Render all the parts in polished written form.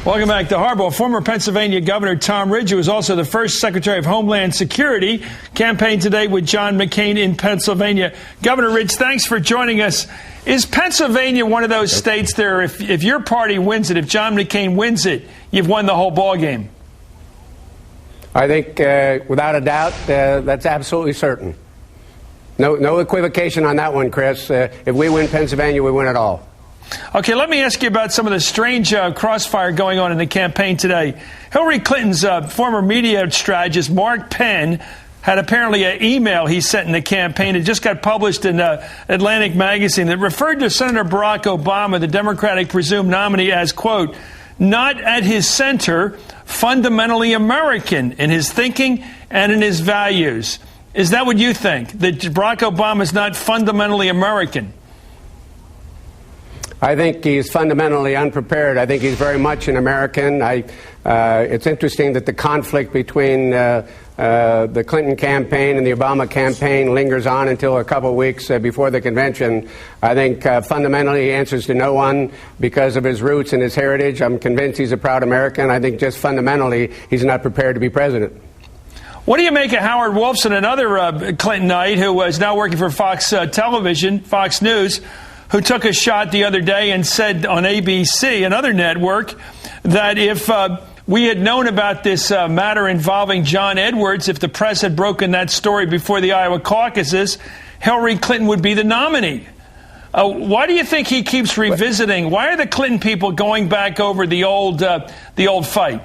Welcome back to Hardball. Former Pennsylvania Governor Tom Ridge, who was also the first Secretary of Homeland Security, campaigned today with John McCain in Pennsylvania. Governor Ridge, thanks for joining us. Is Pennsylvania one of those states there, if your party wins it, if John McCain wins it, you've won the whole ball game? I think, without a doubt, that's absolutely certain. No equivocation on that one, Chris. If we win Pennsylvania, we win it all. Okay, let me ask you about some of the strange crossfire going on in the campaign today. Hillary Clinton's former media strategist, Mark Penn, had apparently an email he sent in the campaign. It just got published in Atlantic magazine that referred to Senator Barack Obama, the Democratic presumed nominee, as, quote, not at his center, fundamentally American in his thinking and in his values. Is that what you think, that Barack Obama is not fundamentally American? I think he's fundamentally unprepared. I think he's very much an American. It's interesting that the conflict between the Clinton campaign and the Obama campaign lingers on until a couple of weeks before the convention. I think fundamentally he answers to no one because of his roots and his heritage. I'm convinced he's a proud American. I think just fundamentally he's not prepared to be president. What do you make of Howard Wolfson, another Clintonite who is now working for Fox Television, Fox News, who took a shot the other day and said on ABC, another network, that if we had known about this matter involving John Edwards, if the press had broken that story before the Iowa caucuses, Hillary Clinton would be the nominee. Why do you think he keeps revisiting? Why are the Clinton people going back over the old fight?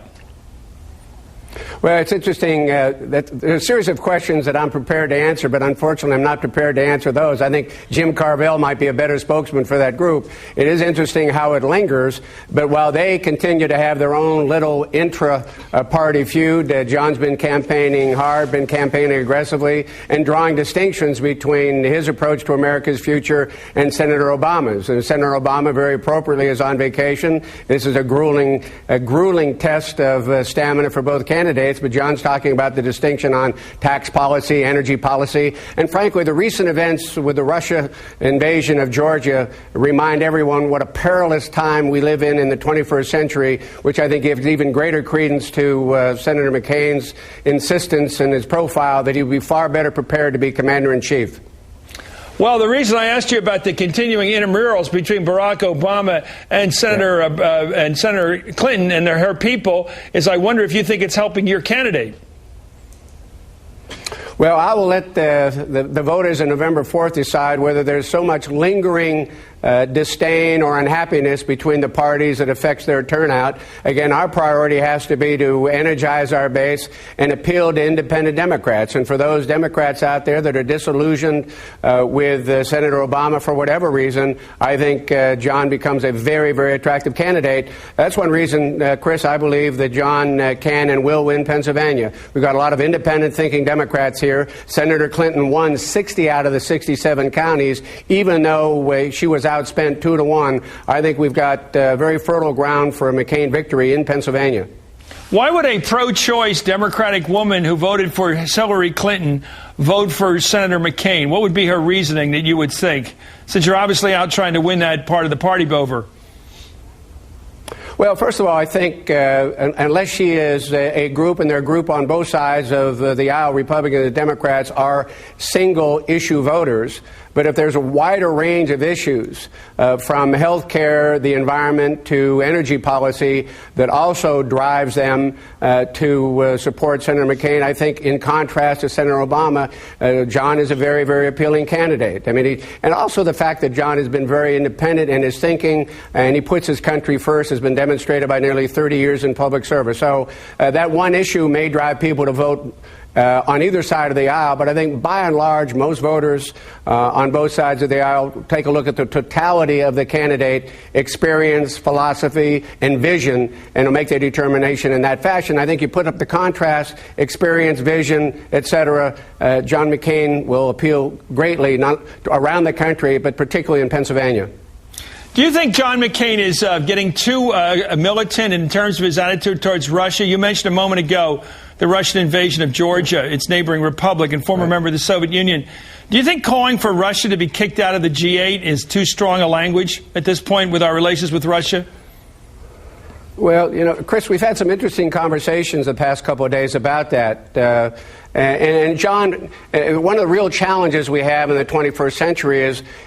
Well, it's interesting that there's a series of questions that I'm prepared to answer, but unfortunately I'm not prepared to answer those. I think Jim Carville might be a better spokesman for that group. It is interesting how it lingers, but while they continue to have their own little intra-party feud, John's been campaigning hard, been campaigning aggressively, and drawing distinctions between his approach to America's future and Senator Obama's. And Senator Obama, very appropriately, is on vacation. This is a grueling test of stamina for both candidates, but John's talking about the distinction on tax policy, energy policy, and frankly, the recent events with the Russia invasion of Georgia remind everyone what a perilous time we live in the 21st century, which I think gives even greater credence to Senator McCain's insistence and his profile that he would be far better prepared to be commander-in-chief. Well, the reason I asked you about the continuing intramurals between Barack Obama and Senator Clinton and her people is I wonder if you think it's helping your candidate. Well, I will let the voters on November 4th decide whether there's so much lingering disdain or unhappiness between the parties that affects their turnout. Again, our priority has to be to energize our base and appeal to independent Democrats. And for those Democrats out there that are disillusioned with Senator Obama for whatever reason, I think John becomes a very, very attractive candidate. That's one reason, Chris, I believe that John can and will win Pennsylvania. We've got a lot of independent thinking Democrats here. Senator Clinton won 60 out of the 67 counties, even though she was outspent 2-1. I think we've got very fertile ground for a McCain victory in Pennsylvania. Why would a pro-choice Democratic woman who voted for Hillary Clinton vote for Senator McCain? What would be her reasoning that you would think, since you're obviously out trying to win that part of the party over? Well, first of all, I think unless she is a group, and their group on both sides of the aisle, Republicans and Democrats, are single-issue voters. But if there's a wider range of issues, from health care, the environment, to energy policy, that also drives them to support Senator McCain, I think in contrast to Senator Obama, John is a very, very appealing candidate. I mean, and also the fact that John has been very independent in his thinking, and he puts his country first, has been demonstrated by nearly 30 years in public service. So that one issue may drive people to vote on either side of the aisle, but I think by and large most voters on both sides of the aisle take a look at the totality of the candidate, experience, philosophy, and vision, and will make their determination in that fashion. I think you put up the contrast, experience, vision, etc. John McCain will appeal greatly, not around the country, but particularly in Pennsylvania. Do you think John McCain is getting too militant in terms of his attitude towards Russia? You mentioned a moment ago the Russian invasion of Georgia, its neighboring republic and former member of the Soviet Union. Do you think calling for Russia to be kicked out of the G8 is too strong a language at this point with our relations with Russia? Well, Chris, we've had some interesting conversations the past couple of days about that. And John, one of the real challenges we have in the 21st century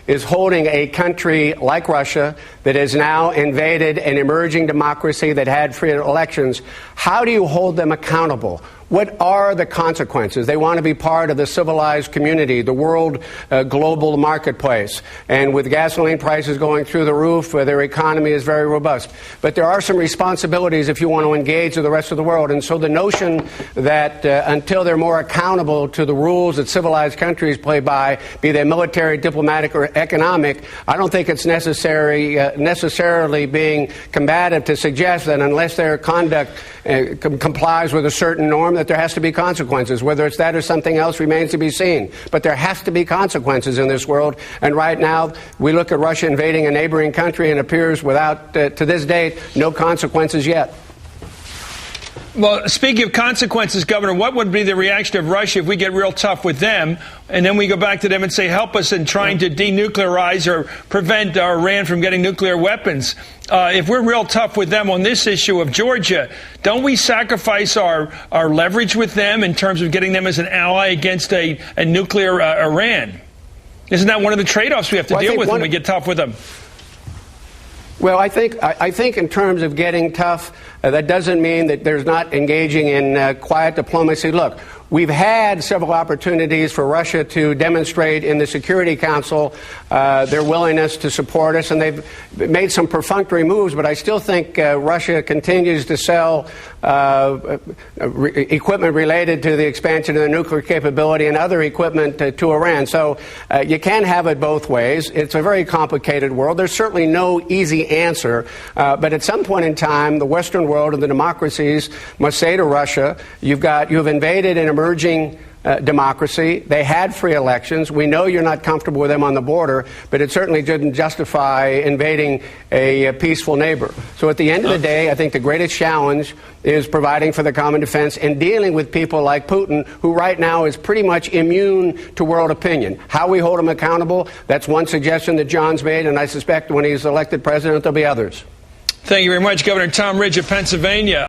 is holding a country like Russia that has now invaded an emerging democracy that had free elections. How do you hold them accountable? What are the consequences? They want to be part of the civilized community, the world global marketplace. And with gasoline prices going through the roof, their economy is very robust. But there are some responsibilities if you want to engage with the rest of the world. And so the notion that until they're more accountable to the rules that civilized countries play by, be they military, diplomatic, or economic, I don't think it's necessarily being combative to suggest that unless their conduct complies with a certain norm, that there has to be consequences. Whether it's that or something else remains to be seen. But there has to be consequences in this world. And right now, we look at Russia invading a neighboring country and it appears without, to this date, no consequences yet. Well, speaking of consequences, Governor, what would be the reaction of Russia if we get real tough with them, and then we go back to them and say, help us in trying to denuclearize or prevent Iran from getting nuclear weapons? If we're real tough with them on this issue of Georgia, don't we sacrifice our leverage with them in terms of getting them as an ally against a nuclear Iran? Isn't that one of the trade-offs we have to deal with when we get tough with them? Well, I think in terms of getting tough, that doesn't mean that there's not engaging in quiet diplomacy. Look, we've had several opportunities for Russia to demonstrate in the Security Council their willingness to support us, and they've made some perfunctory moves, but I still think Russia continues to sell equipment related to the expansion of their nuclear capability and other equipment to Iran. So you can't have it both ways. It's a very complicated world. There's certainly no easy answer, but at some point in time, the Western world and the democracies must say to Russia, you've invaded an emerging democracy. They had free elections. We know you're not comfortable with them on the border, but it certainly didn't justify invading a peaceful neighbor. So at the end of the day, I think the greatest challenge is providing for the common defense and dealing with people like Putin, who right now is pretty much immune to world opinion. How we hold him accountable, that's one suggestion that John's made, and I suspect when he's elected president, there'll be others. Thank you very much, Governor Tom Ridge of Pennsylvania.